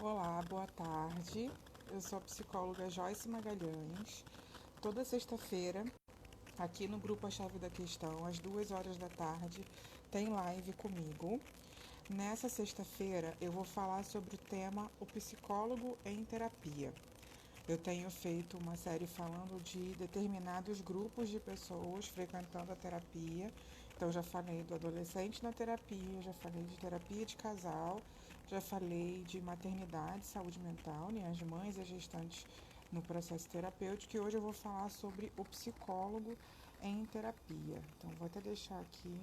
Olá, boa tarde. Eu sou a psicóloga Joyce Magalhães. Toda sexta-feira, aqui no grupo A Chave da Questão, às 2 horas da tarde, tem live comigo. Nessa sexta-feira, eu vou falar sobre o tema O Psicólogo em Terapia. Eu tenho feito uma série falando de determinados grupos de pessoas frequentando a terapia. Então, já falei do adolescente na terapia, já falei de terapia de casal, já falei de maternidade, saúde mental, né, as mães e as gestantes no processo terapêutico. E hoje eu vou falar sobre o psicólogo em terapia. Então, vou até deixar aqui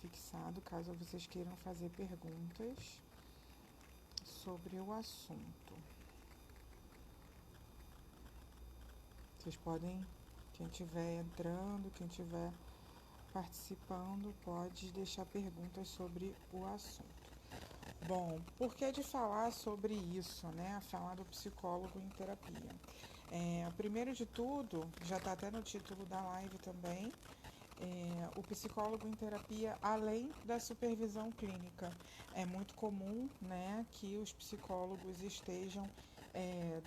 fixado caso vocês queiram fazer perguntas sobre o assunto. Vocês podem, quem estiver entrando, quem estiver participando, pode deixar perguntas sobre o assunto. Bom, por que de falar sobre isso, né? Falar do psicólogo em terapia. Primeiro de tudo, já está até no título da live também, o psicólogo em terapia além da supervisão clínica. É muito comum, né, que os psicólogos estejam é,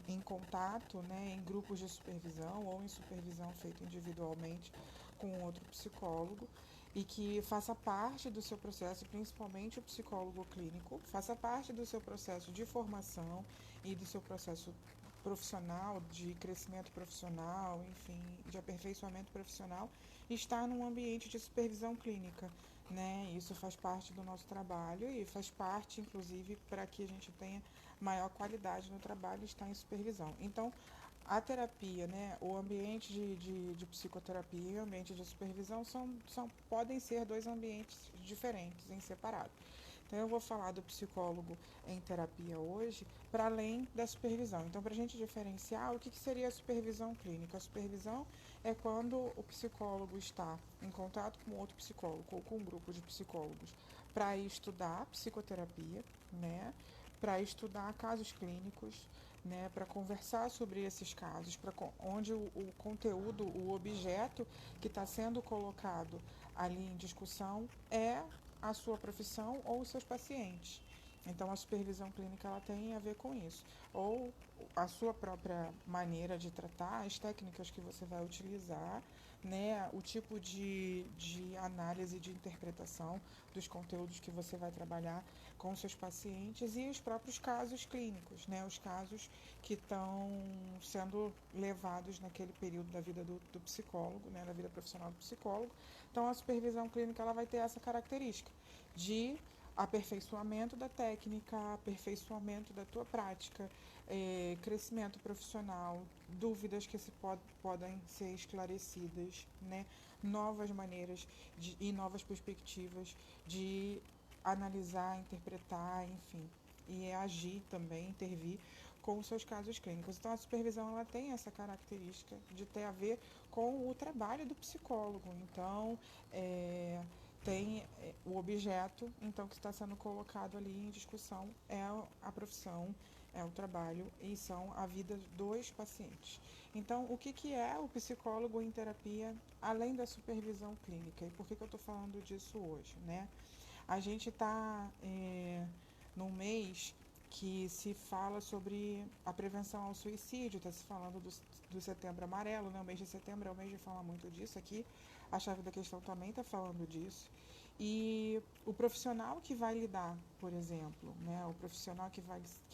em contato, né, em grupos de supervisão ou em supervisão feita individualmente com outro psicólogo e que faça parte do seu processo, principalmente o psicólogo clínico, faça parte do seu processo de formação e do seu processo profissional, de crescimento profissional, enfim, de aperfeiçoamento profissional, estar num ambiente de supervisão clínica, né? Isso faz parte do nosso trabalho e faz parte, inclusive, para que a gente tenha maior qualidade no trabalho, estar em supervisão. Então, a terapia, né, o ambiente de psicoterapia e o ambiente de supervisão podem ser dois ambientes diferentes, em separado. Então, eu vou falar do psicólogo em terapia hoje, para além da supervisão. Então, para a gente diferenciar, o que seria a supervisão clínica? A supervisão é quando o psicólogo está em contato com outro psicólogo ou com um grupo de psicólogos para estudar psicoterapia, né? Para estudar casos clínicos, né, para conversar sobre esses casos, onde o conteúdo, o objeto que está sendo colocado ali em discussão é a sua profissão ou os seus pacientes. Então, a supervisão clínica ela tem a ver com isso. Ou a sua própria maneira de tratar, as técnicas que você vai utilizar, né, o tipo de análise, de interpretação dos conteúdos que você vai trabalhar com seus pacientes e os próprios casos clínicos, né, os casos que estão sendo levados naquele período da vida do psicólogo, né, da vida profissional do psicólogo. Então, a supervisão clínica ela vai ter essa característica de aperfeiçoamento da técnica, aperfeiçoamento da tua prática, crescimento profissional, dúvidas que podem ser esclarecidas, né? Novas maneiras e novas perspectivas de analisar, interpretar, enfim, e agir também, intervir com os seus casos clínicos. Então, a supervisão ela tem essa característica de ter a ver com o trabalho do psicólogo. Então, tem o objeto, então, que está sendo colocado ali em discussão é a profissão, é o trabalho e são a vida dos pacientes. Então, o que é o psicólogo em terapia além da supervisão clínica? E por que eu estou falando disso hoje, né? A gente está num mês que se fala sobre a prevenção ao suicídio, está se falando do setembro amarelo, né? O mês de setembro é o mês de falar muito disso aqui, a chave da questão também está falando disso. E o profissional que vai lidar, por exemplo, né? O profissional que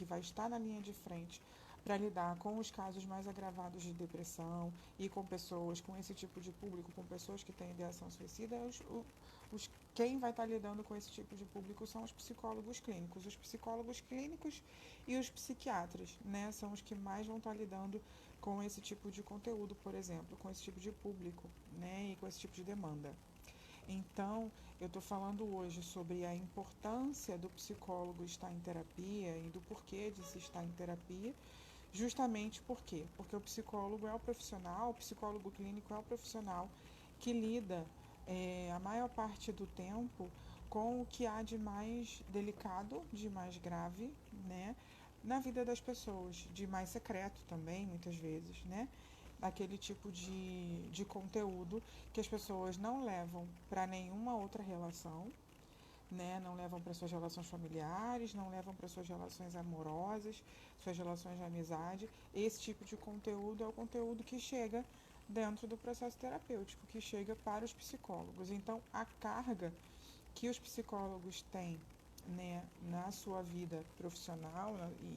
vai estar na linha de frente para lidar com os casos mais agravados de depressão e com pessoas, com esse tipo de público, com pessoas que têm ideação suicida, quem vai estar lidando com esse tipo de público são os psicólogos clínicos. Os psicólogos clínicos e os psiquiatras, né, são os que mais vão estar lidando com esse tipo de conteúdo, por exemplo, com esse tipo de público, né, e com esse tipo de demanda. Então, eu estou falando hoje sobre a importância do psicólogo estar em terapia e do porquê de se estar em terapia, justamente por quê? Porque o psicólogo é o profissional, o psicólogo clínico é o profissional que lida a maior parte do tempo com o que há de mais delicado, de mais grave, né, na vida das pessoas, de mais secreto também, muitas vezes, né? Aquele tipo de conteúdo que as pessoas não levam para nenhuma outra relação, né? Não levam para suas relações familiares, não levam para suas relações amorosas, suas relações de amizade. Esse tipo de conteúdo é o conteúdo que chega dentro do processo terapêutico, que chega para os psicólogos. Então, a carga que os psicólogos têm, né, na sua vida profissional,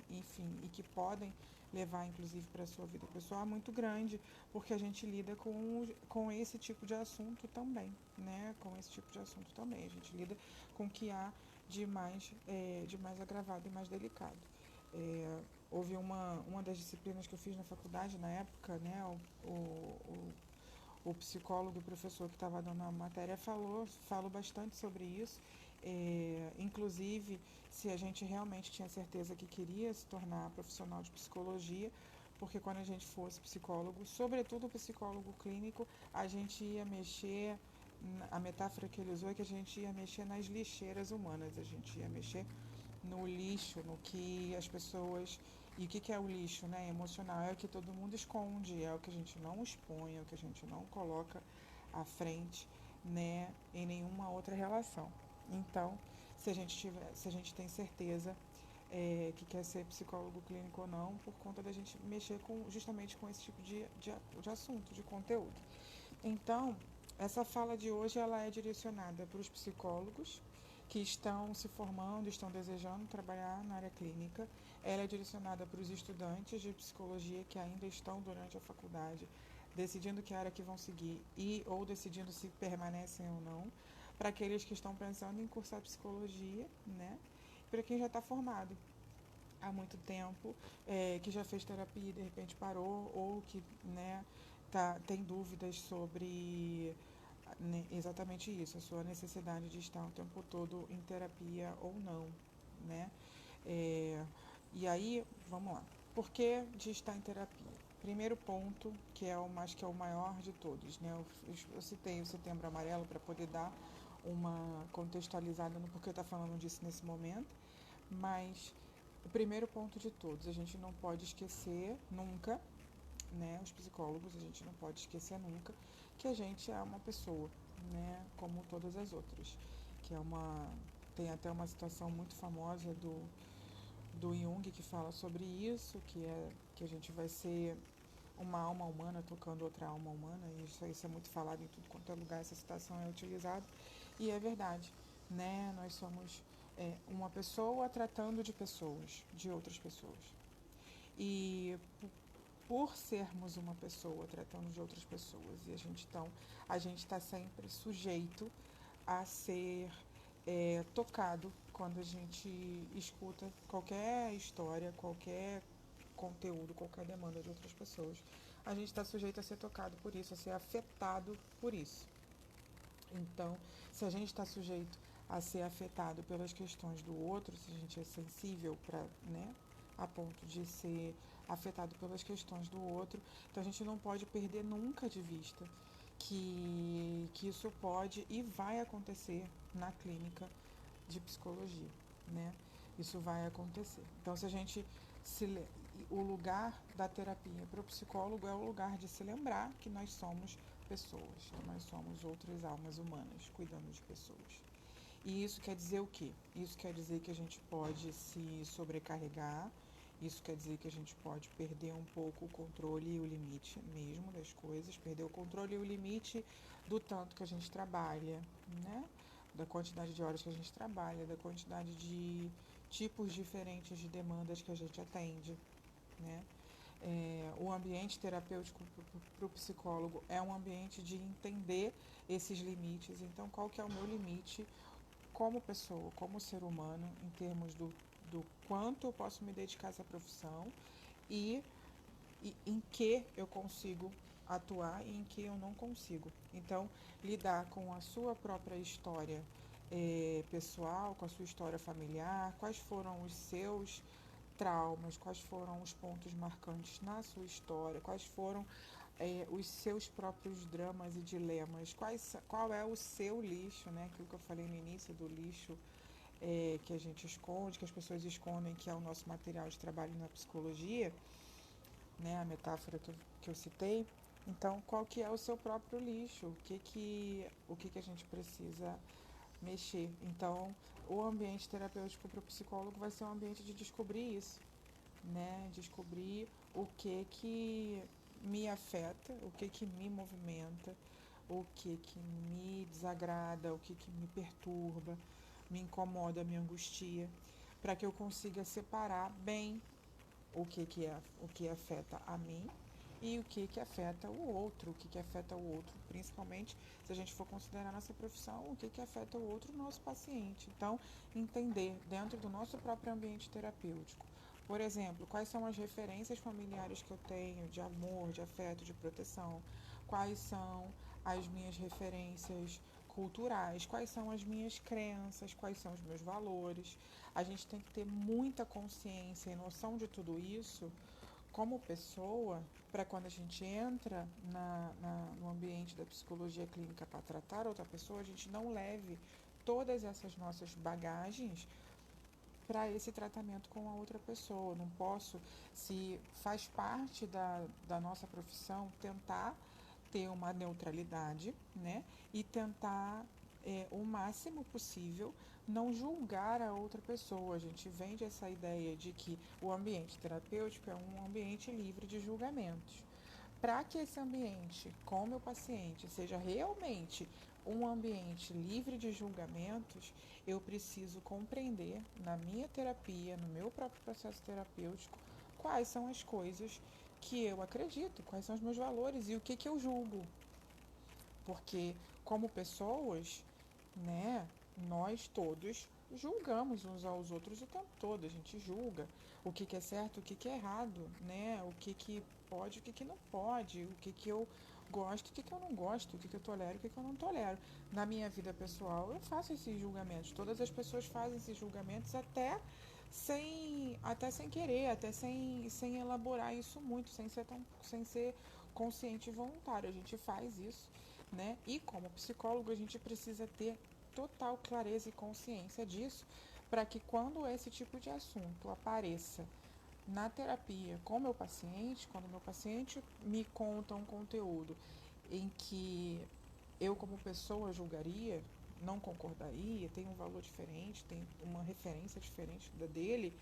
enfim, e que podem levar inclusive para a sua vida pessoal é muito grande, porque a gente lida com esse tipo de assunto também, né? Com esse tipo de assunto também. A gente lida com o que há de mais agravado e mais delicado. Houve uma das disciplinas que eu fiz na faculdade na época, né? O psicólogo e professor que estava dando a matéria falou bastante sobre isso. Inclusive, se a gente realmente tinha certeza que queria se tornar profissional de psicologia, porque quando a gente fosse psicólogo, sobretudo psicólogo clínico, a gente ia mexer, a metáfora que ele usou é que a gente ia mexer nas lixeiras humanas, a gente ia mexer no lixo, no que as pessoas. E o que é o lixo, né? Emocional é o que todo mundo esconde, é o que a gente não expõe, é o que a gente não coloca à frente, né? Em nenhuma outra relação. Então, se a gente tem certeza que quer ser psicólogo clínico ou não, por conta da gente mexer justamente com esse tipo de assunto, de conteúdo. Então, essa fala de hoje ela é direcionada para os psicólogos que estão se formando, estão desejando trabalhar na área clínica. Ela é direcionada para os estudantes de psicologia que ainda estão durante a faculdade, decidindo que área que vão seguir ou decidindo se permanecem ou não. Para aqueles que estão pensando em cursar psicologia, né? Para quem já está formado há muito tempo, que já fez terapia e de repente parou, ou que, né, tem dúvidas sobre, né, exatamente isso, a sua necessidade de estar o tempo todo em terapia ou não, né? É, e aí, vamos lá. Por que de estar em terapia? Primeiro ponto, que é o maior de todos, né? Eu citei o Setembro Amarelo para poder dar uma contextualizada no porquê está falando disso nesse momento, mas o primeiro ponto de todos, a gente não pode esquecer nunca, né? Os psicólogos, a gente não pode esquecer nunca que a gente é uma pessoa, né? Como todas as outras. Que é uma. Tem até uma situação muito famosa do Jung que fala sobre isso, que é que a gente vai ser uma alma humana tocando outra alma humana, e isso é muito falado em tudo quanto é lugar, essa citação é utilizada, e é verdade, né? Nós somos uma pessoa tratando de pessoas, de outras pessoas. E por sermos uma pessoa tratando de outras pessoas, e a gente está sempre sujeito a ser tocado quando a gente escuta qualquer história, qualquer conteúdo, qualquer demanda de outras pessoas. A gente está sujeito a ser tocado por isso, a ser afetado por isso. Então, se a gente está sujeito a ser afetado pelas questões do outro, se a gente é sensível para, né, a ponto de ser afetado pelas questões do outro, então a gente não pode perder nunca de vista que isso pode e vai acontecer na clínica de psicologia, né? Isso vai acontecer. Então, se a gente se o lugar da terapia para o psicólogo é o lugar de se lembrar que nós somos pessoas, que nós somos outras almas humanas cuidando de pessoas. E isso quer dizer o quê? Isso quer dizer que a gente pode se sobrecarregar, isso quer dizer que a gente pode perder um pouco o controle e o limite mesmo das coisas, perder o controle e o limite do tanto que a gente trabalha, né? Da quantidade de horas que a gente trabalha, da quantidade de tipos diferentes de demandas que a gente atende, né? O ambiente terapêutico para o psicólogo é um ambiente de entender esses limites. Então, qual que é o meu limite como pessoa, como ser humano, em termos do quanto eu posso me dedicar a essa profissão e, e em que eu consigo atuar e em que eu não consigo. Então, lidar com a sua própria história pessoal, com a sua história familiar, quais foram os seus traumas, quais foram os pontos marcantes na sua história, quais foram os seus próprios dramas e dilemas, qual é o seu lixo, né? Aquilo que eu falei no início do lixo que a gente esconde, que as pessoas escondem, que é o nosso material de trabalho na psicologia, né? A metáfora que eu citei. Então, qual que é o seu próprio lixo? O que a gente precisa mexer. Então, o ambiente terapêutico para o psicólogo vai ser um ambiente de descobrir isso, né? Descobrir o que me afeta, o que me movimenta, o que me desagrada, o que me perturba, me incomoda, me angustia, para que eu consiga separar bem o que afeta a mim e o que afeta o outro, o que afeta o outro, principalmente se a gente for considerar nossa profissão, o que afeta o outro, o nosso paciente. Então, entender dentro do nosso próprio ambiente terapêutico. Por exemplo, quais são as referências familiares que eu tenho de amor, de afeto, de proteção? Quais são as minhas referências culturais? Quais são as minhas crenças? Quais são os meus valores? A gente tem que ter muita consciência e noção de tudo isso como pessoa, para quando a gente entra no ambiente da psicologia clínica para tratar outra pessoa, a gente não leve todas essas nossas bagagens para esse tratamento com a outra pessoa. Não posso, se faz parte da nossa profissão, tentar ter uma neutralidade, né? E tentar, o máximo possível, não julgar a outra pessoa. A gente vende essa ideia de que o ambiente terapêutico é um ambiente livre de julgamentos. Para que esse ambiente com o meu paciente seja realmente um ambiente livre de julgamentos, eu preciso compreender na minha terapia, no meu próprio processo terapêutico, quais são as coisas que eu acredito, quais são os meus valores e o que eu julgo. Porque, como pessoas, né, nós todos julgamos uns aos outros o tempo todo. A gente julga o que é certo, o que é errado, né? O que pode, o que não pode, o que eu gosto, o que eu não gosto, o que eu tolero, o que eu não tolero. Na minha vida pessoal, eu faço esses julgamentos. Todas as pessoas fazem esses julgamentos até sem querer, até sem elaborar isso muito, sem ser consciente e voluntário. A gente faz isso, né? E como psicólogo, a gente precisa ter total clareza e consciência disso, para que quando esse tipo de assunto apareça na terapia com meu paciente, quando meu paciente me conta um conteúdo em que eu como pessoa julgaria, não concordaria, tem um valor diferente, tem uma referência diferente da dele,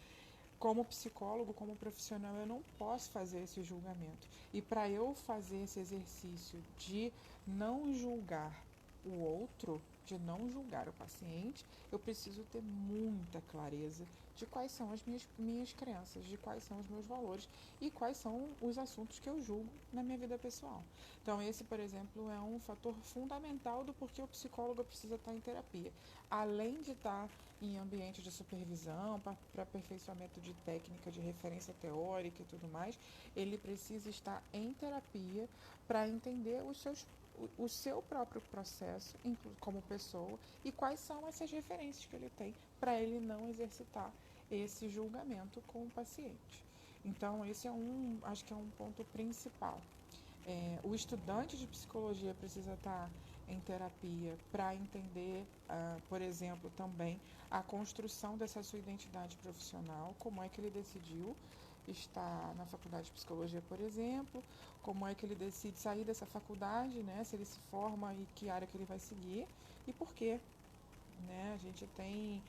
como psicólogo, como profissional, eu não posso fazer esse julgamento. E para eu fazer esse exercício de não julgar o outro, de não julgar o paciente, eu preciso ter muita clareza de quais são as minhas crenças, de quais são os meus valores e quais são os assuntos que eu julgo na minha vida pessoal. Então, esse, por exemplo, é um fator fundamental do porquê o psicólogo precisa estar em terapia. Além de estar em ambiente de supervisão, para aperfeiçoamento de técnica, de referência teórica e tudo mais, ele precisa estar em terapia para entender o seu próprio processo como pessoa e quais são essas referências que ele tem para ele não exercitar esse julgamento com o paciente. Então, esse acho que é um ponto principal. O estudante de psicologia precisa estar em terapia para entender, por exemplo, também a construção dessa sua identidade profissional, como é que ele decidiu estar na faculdade de psicologia, por exemplo, como é que ele decide sair dessa faculdade, né, se ele se forma e que área que ele vai seguir e por quê. Né? A gente tem,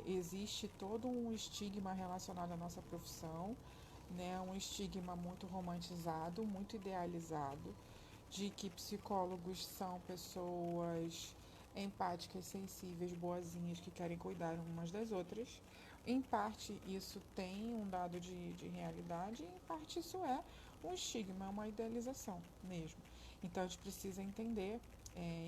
existe todo um estigma relacionado à nossa profissão, né? Um estigma muito romantizado, muito idealizado, de que psicólogos são pessoas empáticas, sensíveis, boazinhas, que querem cuidar umas das outras. Em parte isso tem um dado de realidade, e em parte isso é um estigma, é uma idealização mesmo. Então a gente precisa entender,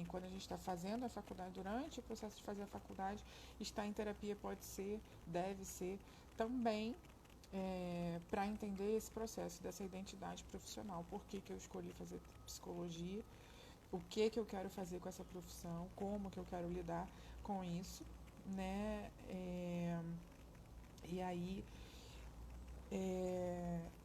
quando a gente está fazendo a faculdade, durante o processo de fazer a faculdade, estar em terapia pode ser, deve ser também, para entender esse processo dessa identidade profissional. Por que eu escolhi fazer psicologia, o que eu quero fazer com essa profissão, como que eu quero lidar com isso, né? E aí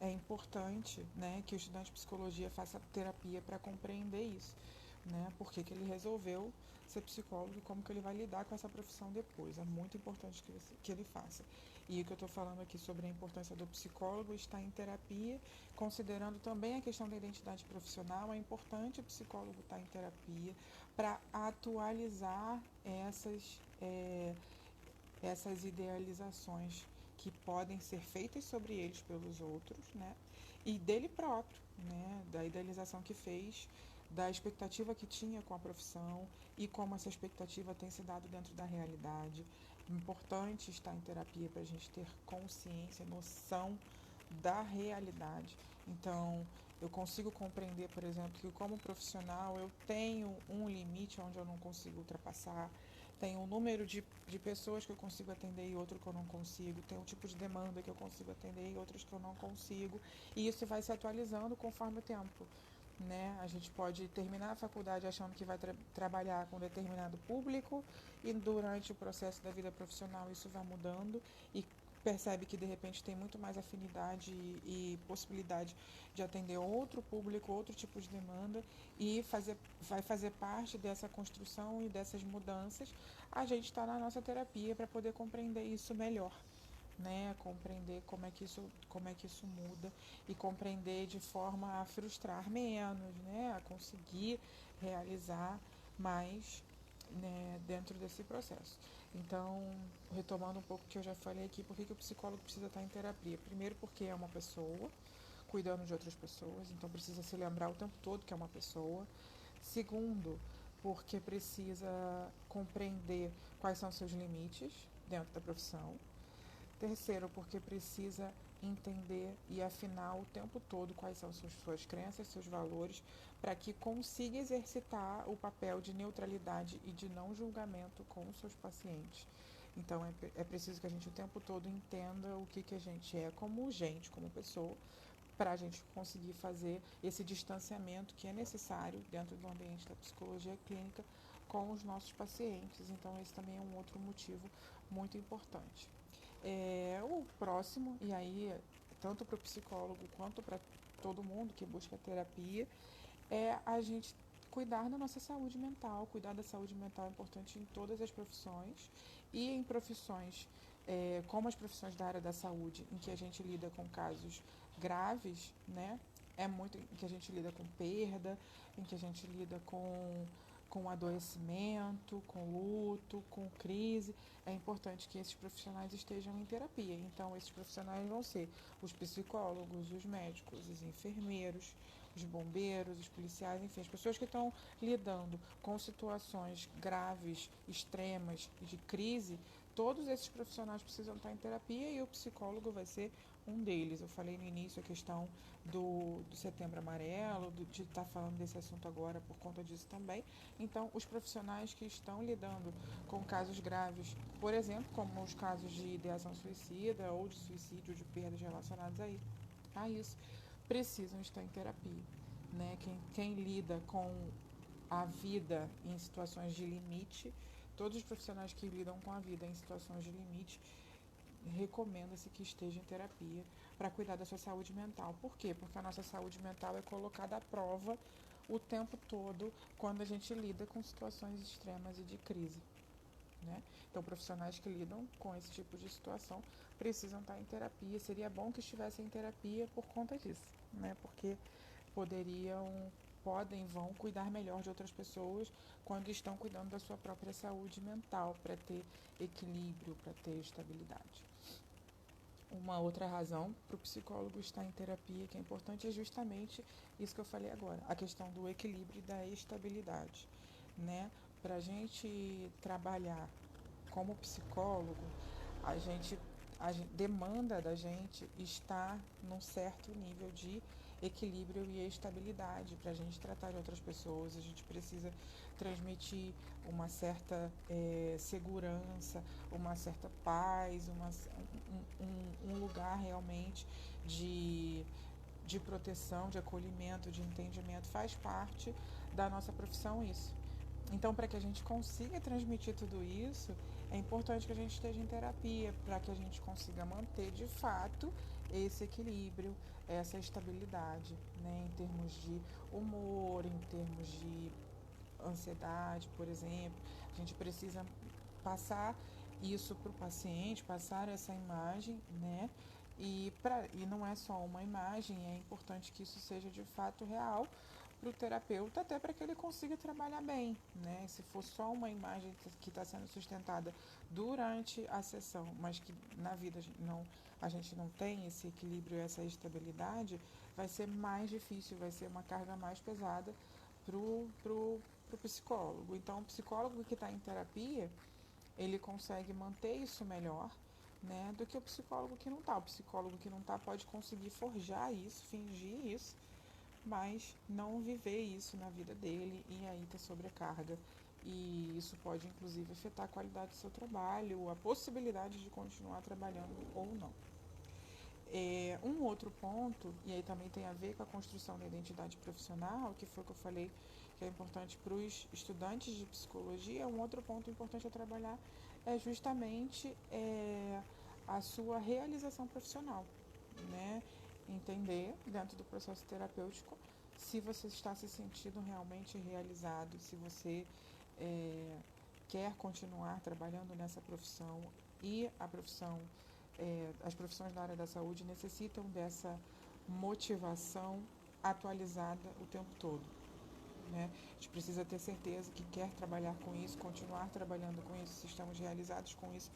é importante, né, que o estudante de psicologia faça terapia para compreender isso, né? Por que ele resolveu ser psicólogo e como que ele vai lidar com essa profissão depois. É muito importante que ele faça. E o que eu estou falando aqui sobre a importância do psicólogo estar em terapia, considerando também a questão da identidade profissional, é importante o psicólogo estar em terapia para atualizar essas idealizações que podem ser feitas sobre eles pelos outros, né? E dele próprio, né? Da idealização que fez, da expectativa que tinha com a profissão e como essa expectativa tem se dado dentro da realidade. Importante estar em terapia para a gente ter consciência, noção da realidade. Então, eu consigo compreender, por exemplo, que como profissional eu tenho um limite onde eu não consigo ultrapassar, tem um número de pessoas que eu consigo atender e outro que eu não consigo, tem um tipo de demanda que eu consigo atender e outros que eu não consigo, e isso vai se atualizando conforme o tempo. Né? A gente pode terminar a faculdade achando que vai trabalhar com determinado público e durante o processo da vida profissional isso vai mudando e percebe que de repente tem muito mais afinidade e possibilidade de atender outro público, outro tipo de demanda e vai fazer parte dessa construção e dessas mudanças. A gente está na nossa terapia para poder compreender isso melhor. Né, compreender como é que isso muda e compreender de forma a frustrar menos, né, a conseguir realizar mais, né, dentro desse processo. Então, retomando um pouco o que eu já falei aqui, por que o psicólogo precisa estar em terapia? Primeiro, porque é uma pessoa cuidando de outras pessoas, então precisa se lembrar o tempo todo que é uma pessoa. Segundo, porque precisa compreender quais são seus limites dentro da profissão. Terceiro, porque precisa entender e afinar o tempo todo quais são suas crenças, seus valores, para que consiga exercitar o papel de neutralidade e de não julgamento com os seus pacientes. Então é preciso que a gente o tempo todo entenda o que a gente é como gente, como pessoa, para a gente conseguir fazer esse distanciamento que é necessário dentro do ambiente da psicologia clínica com os nossos pacientes. Então esse também é um outro motivo muito importante. O próximo, e aí tanto para o psicólogo quanto para todo mundo que busca terapia, é a gente cuidar da nossa saúde mental. Cuidar da saúde mental é importante em todas as profissões e em profissões como as profissões da área da saúde, em que a gente lida com casos graves, né? É muito em que a gente lida com perda, em que a gente lida com adoecimento, com luto, com crise. É importante que esses profissionais estejam em terapia. Então, esses profissionais vão ser os psicólogos, os médicos, os enfermeiros, os bombeiros, os policiais, enfim, as pessoas que estão lidando com situações graves, extremas e de crise. Todos esses profissionais precisam estar em terapia e o psicólogo vai ser um deles. Eu falei no início a questão do Setembro Amarelo, de estar falando desse assunto agora por conta disso também. Então, os profissionais que estão lidando com casos graves, por exemplo, como os casos de ideação suicida ou de suicídio, de perdas relacionadas a isso, precisam estar em terapia. Né? Quem lida com a vida em situações de limite, todos os profissionais que lidam com a vida em situações de limite, recomenda-se que esteja em terapia para cuidar da sua saúde mental. Por quê? Porque a nossa saúde mental é colocada à prova o tempo todo quando a gente lida com situações extremas e de crise. Né? Então, profissionais que lidam com esse tipo de situação precisam estar em terapia. Seria bom que estivessem em terapia por conta disso, né? Porque vão cuidar melhor de outras pessoas quando estão cuidando da sua própria saúde mental, para ter equilíbrio, para ter estabilidade. Uma outra razão para o psicólogo estar em terapia que é importante é justamente isso que eu falei agora, a questão do equilíbrio e da estabilidade, né? Para a gente trabalhar como psicólogo, a gente demanda da gente estar num certo nível de equilíbrio e estabilidade. Para a gente tratar de outras pessoas, a gente precisa transmitir uma certa segurança, uma certa paz, um lugar realmente de proteção, de acolhimento, de entendimento. Faz parte da nossa profissão isso. Então, para que a gente consiga transmitir tudo isso, é importante que a gente esteja em terapia, para que a gente consiga manter de fato esse equilíbrio, essa estabilidade, né, em termos de humor, em termos de ansiedade, por exemplo. A gente precisa passar isso para o paciente, passar essa imagem, né? E não é só uma imagem, é importante que isso seja de fato real, para o terapeuta, até para que ele consiga trabalhar bem, né? Se for só uma imagem que está sendo sustentada durante a sessão, mas que na vida a gente não tem esse equilíbrio, essa estabilidade, vai ser mais difícil, vai ser uma carga mais pesada pro psicólogo. Então, o psicólogo que está em terapia, ele consegue manter isso melhor, né, do que o psicólogo que não está. O psicólogo que não está pode conseguir forjar isso, fingir isso, mas não viver isso na vida dele e aí ter sobrecarga. E isso pode, inclusive, afetar a qualidade do seu trabalho, a possibilidade de continuar trabalhando ou não. Um outro ponto, e aí também tem a ver com a construção da identidade profissional, que foi o que eu falei que é importante para os estudantes de psicologia, um outro ponto importante a trabalhar é justamente a sua realização profissional, né? Entender dentro do processo terapêutico se você está se sentindo realmente realizado, se você quer continuar trabalhando nessa profissão e a profissão as profissões da área da saúde necessitam dessa motivação atualizada o tempo todo, né? A gente precisa ter certeza que quer trabalhar com isso, continuar trabalhando com isso, se estamos realizados com isso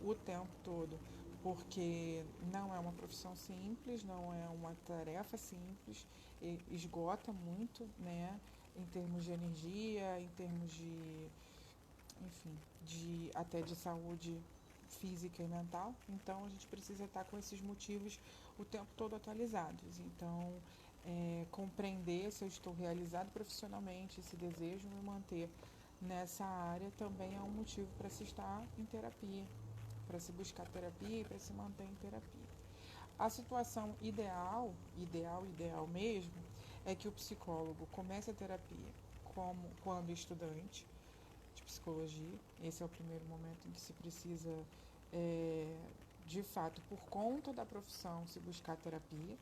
o tempo todo, porque não é uma profissão simples, não é uma tarefa simples, esgota muito, né? Em termos de energia, em termos de, enfim, até de saúde física e mental. Então a gente precisa estar com esses motivos o tempo todo atualizados. Então, compreender se eu estou realizado profissionalmente, se desejo me manter nessa área, também é um motivo para se estar em terapia, para se buscar terapia e para se manter em terapia. A situação ideal mesmo, é que o psicólogo comece a terapia quando estudante de psicologia. Esse é o primeiro momento em que se precisa, de fato, por conta da profissão, se buscar terapia,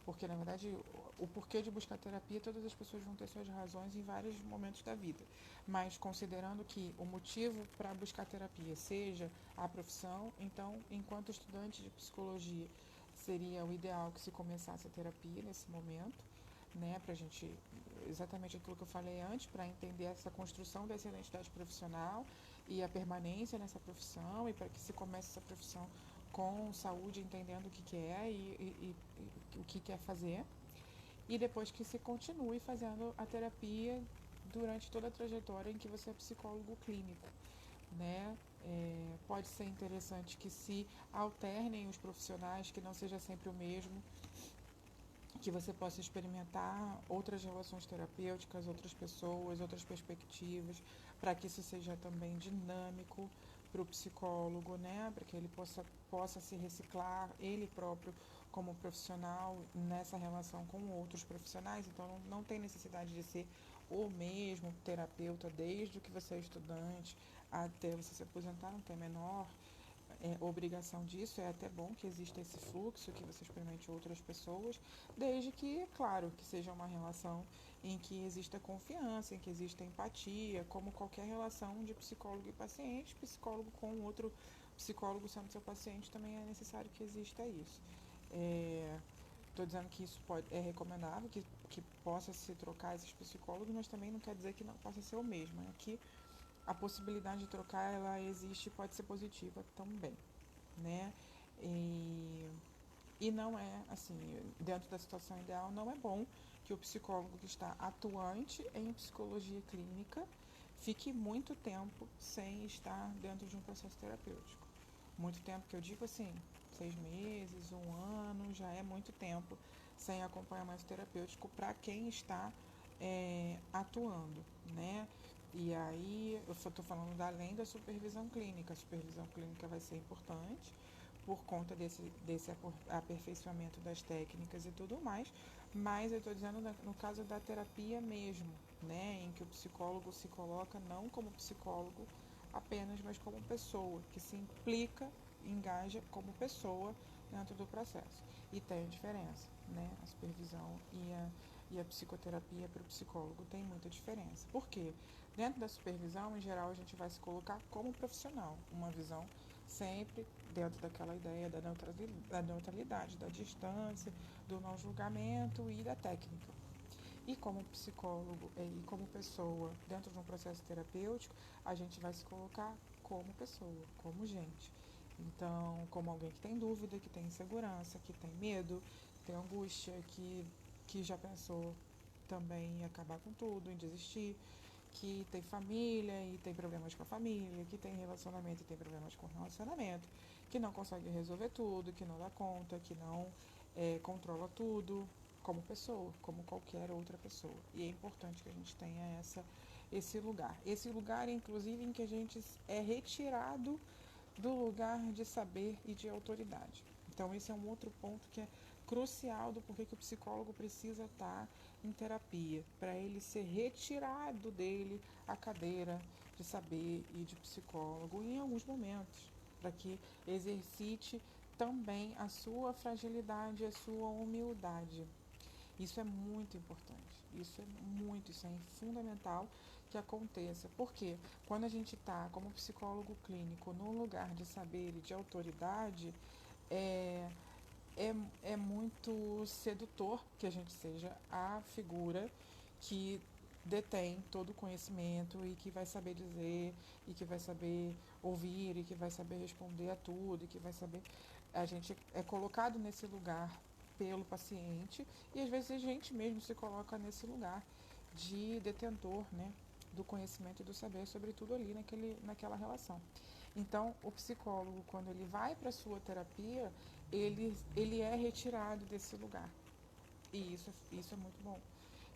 porque, na verdade, o porquê de buscar terapia, todas as pessoas vão ter suas razões em vários momentos da vida, mas considerando que o motivo para buscar terapia seja a profissão, então, enquanto estudante de psicologia, seria o ideal que se começasse a terapia nesse momento, né, para a gente, exatamente aquilo que eu falei antes, para entender essa construção dessa identidade profissional e a permanência nessa profissão, e para que se comece essa profissão com saúde, entendendo o que quer e o que quer fazer, e depois que se continue fazendo a terapia durante toda a trajetória em que você é psicólogo clínico, né? Pode ser interessante que se alternem os profissionais, que não seja sempre o mesmo, que você possa experimentar outras relações terapêuticas, outras pessoas, outras perspectivas, para que isso seja também dinâmico para o psicólogo, né? Para que ele possa se reciclar ele próprio como profissional nessa relação com outros profissionais. Então não tem necessidade de ser o mesmo terapeuta desde que você é estudante até você se aposentar, não tem a menor obrigação disso. É até bom que exista esse fluxo, que você experimente outras pessoas, desde que, claro, que seja uma relação em que exista confiança, em que exista empatia, como qualquer relação de psicólogo e paciente, psicólogo com outro psicólogo sendo seu paciente, também é necessário que exista isso. Estou dizendo que isso é recomendável, que possa se trocar esses psicólogos, mas também não quer dizer que não possa ser o mesmo. Aqui a possibilidade de trocar, ela existe e pode ser positiva também, né? E não é, assim, dentro da situação ideal, não é bom que o psicólogo que está atuante em psicologia clínica fique muito tempo sem estar dentro de um processo terapêutico. Muito tempo que eu digo assim, 6 meses, 1 ano, já é muito tempo sem acompanhamento terapêutico para quem está atuando, né? E aí, eu estou falando além da supervisão clínica. A supervisão clínica vai ser importante por conta desse aperfeiçoamento das técnicas e tudo mais, mas eu estou dizendo no caso da terapia mesmo, né, em que o psicólogo se coloca não como psicólogo apenas, mas como pessoa, que se implica, engaja como pessoa dentro do processo. E tem a diferença, né, a supervisão e a psicoterapia para o psicólogo tem muita diferença. Por quê? Dentro da supervisão, em geral, a gente vai se colocar como profissional, uma visão sempre dentro daquela ideia da neutralidade, da distância, do não julgamento e da técnica. E como psicólogo e como pessoa dentro de um processo terapêutico, a gente vai se colocar como pessoa, como gente. Então, como alguém que tem dúvida, que tem insegurança, que tem medo, que tem angústia, que já pensou também em acabar com tudo, em desistir, que tem família e tem problemas com a família, que tem relacionamento e tem problemas com o relacionamento, que não consegue resolver tudo, que não dá conta, que não controla tudo, como pessoa, como qualquer outra pessoa. E é importante que a gente tenha esse lugar. Esse lugar, inclusive, em que a gente é retirado do lugar de saber e de autoridade. Então, esse é um outro ponto que é crucial do porquê que o psicólogo precisa estar em terapia, para ele ser retirado dele a cadeira de saber e de psicólogo em alguns momentos, para que exercite também a sua fragilidade e a sua humildade. Isso é muito importante. Isso é fundamental que aconteça. Porque quando a gente está como psicólogo clínico no lugar de saber e de autoridade, é, é, é muito sedutor que a gente seja a figura que detém todo o conhecimento e que vai saber dizer e que vai saber ouvir e que vai saber responder a tudo e que vai saber. A gente é colocado nesse lugar pelo paciente e às vezes a gente mesmo se coloca nesse lugar de detentor, né, do conhecimento e do saber sobre tudo ali naquela relação. Então, o psicólogo, quando ele vai para a sua terapia, ele é retirado desse lugar. E isso é muito bom.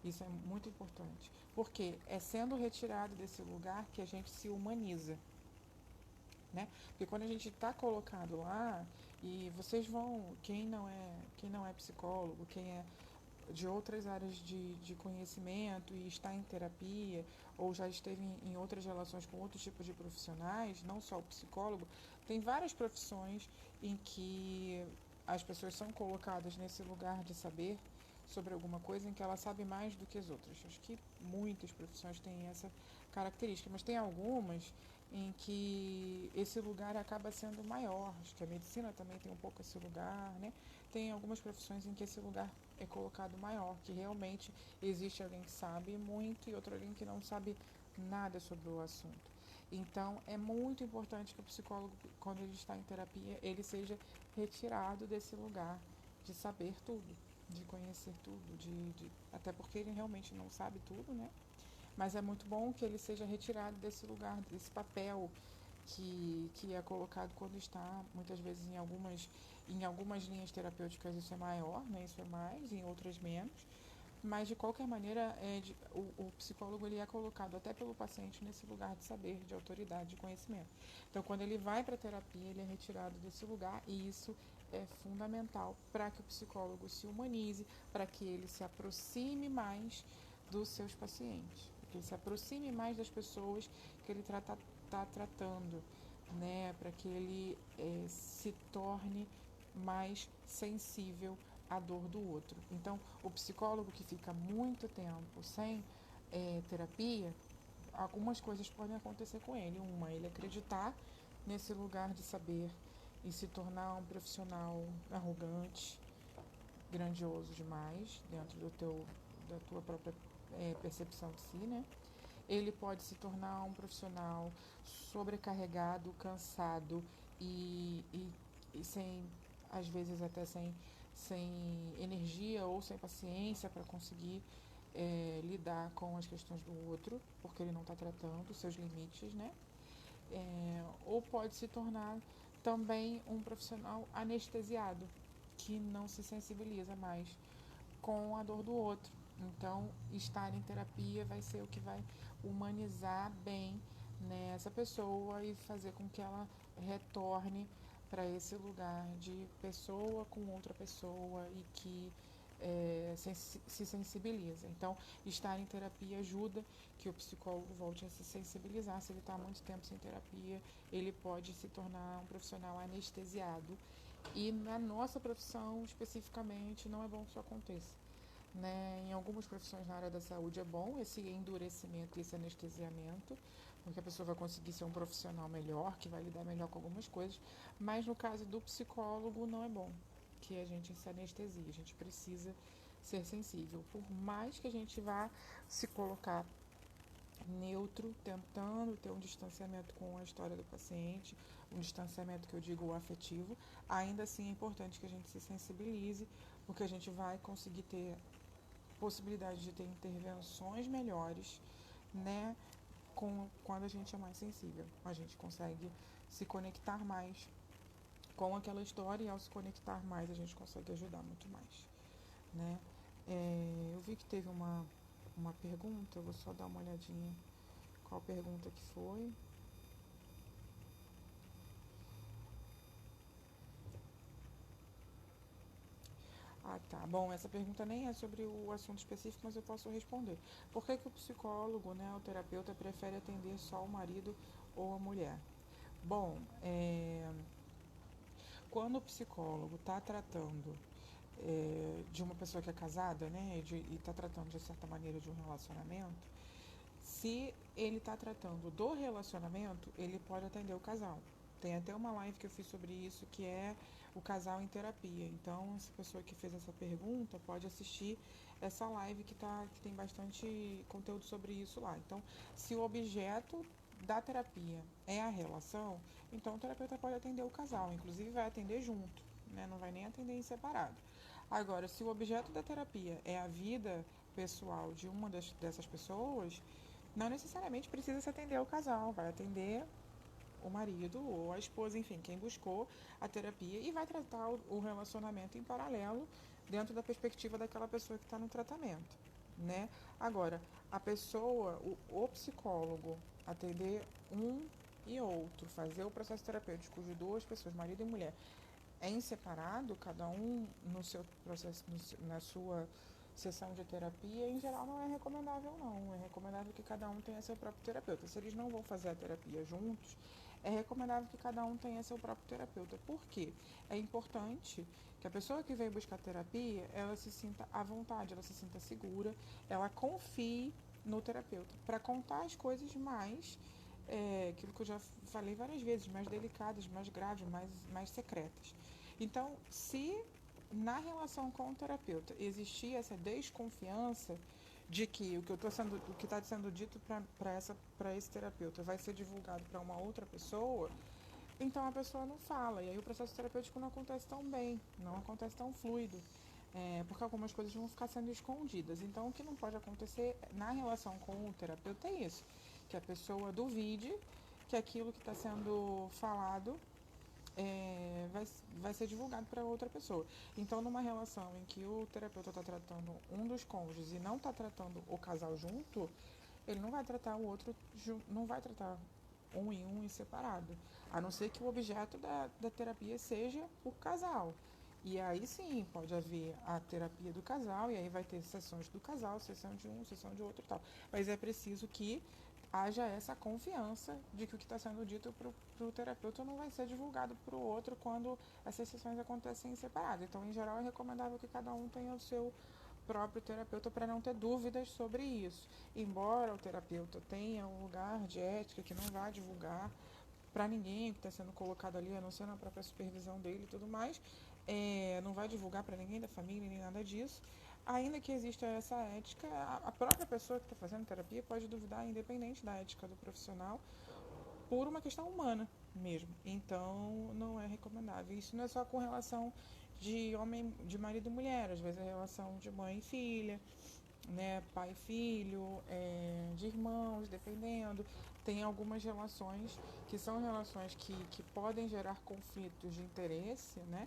Isso é muito importante. Porque é sendo retirado desse lugar que a gente se humaniza. Né? Porque quando a gente está colocado lá, e vocês vão, quem não é psicólogo, quem é de outras áreas de conhecimento e está em terapia, ou já esteve em outras relações com outros tipos de profissionais, não só o psicólogo, tem várias profissões em que as pessoas são colocadas nesse lugar de saber sobre alguma coisa em que ela sabe mais do que as outras. Acho que muitas profissões têm essa característica, mas tem algumas em que esse lugar acaba sendo maior. Acho que a medicina também tem um pouco esse lugar, né? Tem algumas profissões em que esse lugar é colocado maior, que realmente existe alguém que sabe muito e outro alguém que não sabe nada sobre o assunto. Então, é muito importante que o psicólogo, quando ele está em terapia, ele seja retirado desse lugar de saber tudo, de conhecer tudo, até porque ele realmente não sabe tudo, né? Mas é muito bom que ele seja retirado desse lugar, desse papel que é colocado quando está, muitas vezes, em algumas linhas terapêuticas isso é maior, né? Isso é mais, em outras menos. Mas, de qualquer maneira, o psicólogo ele é colocado até pelo paciente nesse lugar de saber, de autoridade, de conhecimento. Então, quando ele vai para a terapia, ele é retirado desse lugar e isso é fundamental para que o psicólogo se humanize, para que ele se aproxime mais dos seus pacientes, que ele se aproxime mais das pessoas que ele está tratando, né? Para que ele se torne mais sensível à dor do outro. Então, o psicólogo que fica muito tempo sem terapia, algumas coisas podem acontecer com ele. Uma, ele acreditar nesse lugar de saber e se tornar um profissional arrogante, grandioso demais dentro da tua própria percepção de si, né? Ele pode se tornar um profissional sobrecarregado, cansado e sem, às vezes até sem energia ou sem paciência para conseguir lidar com as questões do outro, porque ele não está tratando os seus limites, né? Ou pode se tornar também um profissional anestesiado, que não se sensibiliza mais com a dor do outro. Então, estar em terapia vai ser o que vai humanizar bem, né, essa pessoa e fazer com que ela retorne para esse lugar de pessoa com outra pessoa e que se sensibiliza. Então, estar em terapia ajuda que o psicólogo volte a se sensibilizar. Se ele está há muito tempo sem terapia, ele pode se tornar um profissional anestesiado. E na nossa profissão, especificamente, não é bom que isso aconteça. Né? Em algumas profissões na área da saúde é bom esse endurecimento, esse anestesiamento, porque a pessoa vai conseguir ser um profissional melhor, que vai lidar melhor com algumas coisas, mas no caso do psicólogo não é bom que a gente se anestesie, a gente precisa ser sensível. Por mais que a gente vá se colocar neutro, tentando ter um distanciamento com a história do paciente, um distanciamento que eu digo afetivo, ainda assim é importante que a gente se sensibilize, porque a gente vai conseguir ter possibilidade de ter intervenções melhores, né, quando a gente é mais sensível. A gente consegue se conectar mais com aquela história e ao se conectar mais a gente consegue ajudar muito mais, né? Eu vi que teve uma pergunta, eu vou só dar uma olhadinha qual pergunta que foi. Ah, tá. Bom, essa pergunta nem é sobre o assunto específico, mas eu posso responder. Por que o psicólogo, né, o terapeuta, prefere atender só o marido ou a mulher? Bom, quando o psicólogo está tratando de uma pessoa que é casada, né, e está tratando de certa maneira de um relacionamento, se ele está tratando do relacionamento, ele pode atender o casal. Tem até uma live que eu fiz sobre isso, que é o casal em terapia. Então, essa pessoa que fez essa pergunta pode assistir essa live que tem bastante conteúdo sobre isso lá. Então, se o objeto da terapia é a relação, então o terapeuta pode atender o casal, inclusive vai atender junto, né? Não vai nem atender em separado. Agora, se o objeto da terapia é a vida pessoal de uma dessas pessoas, não necessariamente precisa se atender ao casal, vai atender o marido ou a esposa, enfim, quem buscou a terapia e vai tratar o relacionamento em paralelo dentro da perspectiva daquela pessoa que está no tratamento, né? Agora, a pessoa, o psicólogo, atender um e outro, fazer o processo terapêutico de duas pessoas, marido e mulher, é em separado, cada um no seu processo, na sua sessão de terapia, em geral não é recomendável não. É recomendável que cada um tenha seu próprio terapeuta. Se eles não vão fazer a terapia juntos, é recomendável que cada um tenha seu próprio terapeuta. Por quê? É importante que a pessoa que veio buscar terapia, ela se sinta à vontade, ela se sinta segura, ela confie no terapeuta para contar as coisas mais aquilo que eu já falei várias vezes, mais delicadas, mais graves, mais secretas. Então, se na relação com o terapeuta existir essa desconfiança de que o que está sendo dito para esse terapeuta vai ser divulgado para uma outra pessoa, então a pessoa não fala, e aí o processo terapêutico não acontece tão bem, não acontece tão fluido, porque algumas coisas vão ficar sendo escondidas. Então o que não pode acontecer na relação com o terapeuta é isso, que a pessoa duvide que aquilo que está sendo falado vai ser divulgado para outra pessoa. Então, numa relação em que o terapeuta está tratando um dos cônjuges e não está tratando o casal junto, ele não vai tratar o outro, não vai tratar um em separado. A não ser que o objeto da terapia seja o casal. E aí sim, pode haver a terapia do casal, e aí vai ter sessões do casal, sessão de um, sessão de outro e tal. Mas é preciso que haja essa confiança de que o que está sendo dito para o terapeuta não vai ser divulgado para o outro quando essas sessões acontecem em separado. Então, em geral, é recomendável que cada um tenha o seu próprio terapeuta para não ter dúvidas sobre isso. Embora o terapeuta tenha um lugar de ética que não vai divulgar para ninguém que está sendo colocado ali, a não ser na própria supervisão dele e tudo mais, não vai divulgar para ninguém da família nem nada disso. Ainda que exista essa ética, a própria pessoa que está fazendo terapia pode duvidar, independente da ética do profissional, por uma questão humana mesmo. Então, não é recomendável. Isso não é só com relação de homem, de marido e mulher, às vezes é relação de mãe e filha, né, pai e filho, de irmãos, dependendo. Tem algumas relações que são relações que podem gerar conflitos de interesse, né?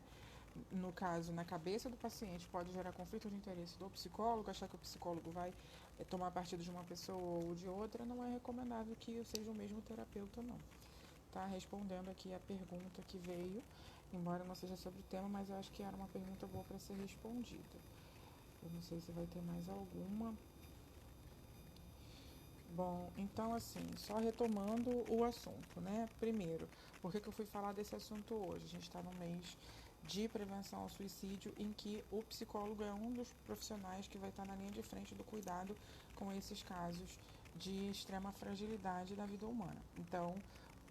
No caso, na cabeça do paciente, pode gerar conflito de interesse do psicólogo, achar que o psicólogo vai tomar partido de uma pessoa ou de outra, não é recomendável que seja o mesmo terapeuta, não. Tá respondendo aqui a pergunta que veio, embora não seja sobre o tema, mas eu acho que era uma pergunta boa para ser respondida. Eu não sei se vai ter mais alguma. Bom, então assim, só retomando o assunto, né? Primeiro, por que eu fui falar desse assunto hoje? A gente está no mês de prevenção ao suicídio, em que o psicólogo é um dos profissionais que vai estar na linha de frente do cuidado com esses casos de extrema fragilidade da vida humana. Então,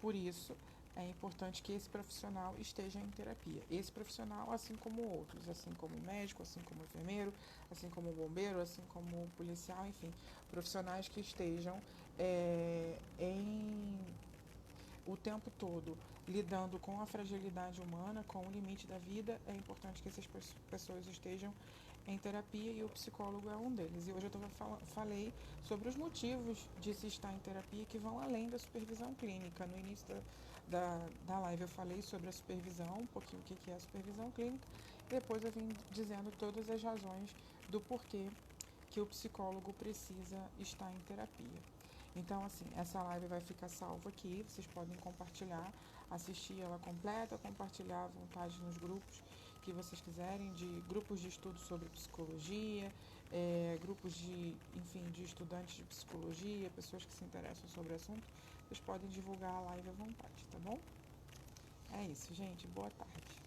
por isso, é importante que esse profissional esteja em terapia. Esse profissional, assim como outros, assim como o médico, assim como o enfermeiro, assim como o bombeiro, assim como o policial, enfim, profissionais que estejam em o tempo todo lidando com a fragilidade humana, com o limite da vida, é importante que essas pessoas estejam em terapia e o psicólogo é um deles. E hoje eu falei sobre os motivos de se estar em terapia que vão além da supervisão clínica. No início da live eu falei sobre a supervisão, um pouquinho o que é a supervisão clínica, e depois eu vim dizendo todas as razões do porquê que o psicólogo precisa estar em terapia. Então, assim, essa live vai ficar salva aqui, vocês podem compartilhar, assistir ela completa, compartilhar à vontade nos grupos que vocês quiserem, de grupos de estudo sobre psicologia, grupos de estudantes de psicologia, pessoas que se interessam sobre o assunto, vocês podem divulgar a live à vontade, tá bom? É isso, gente, boa tarde.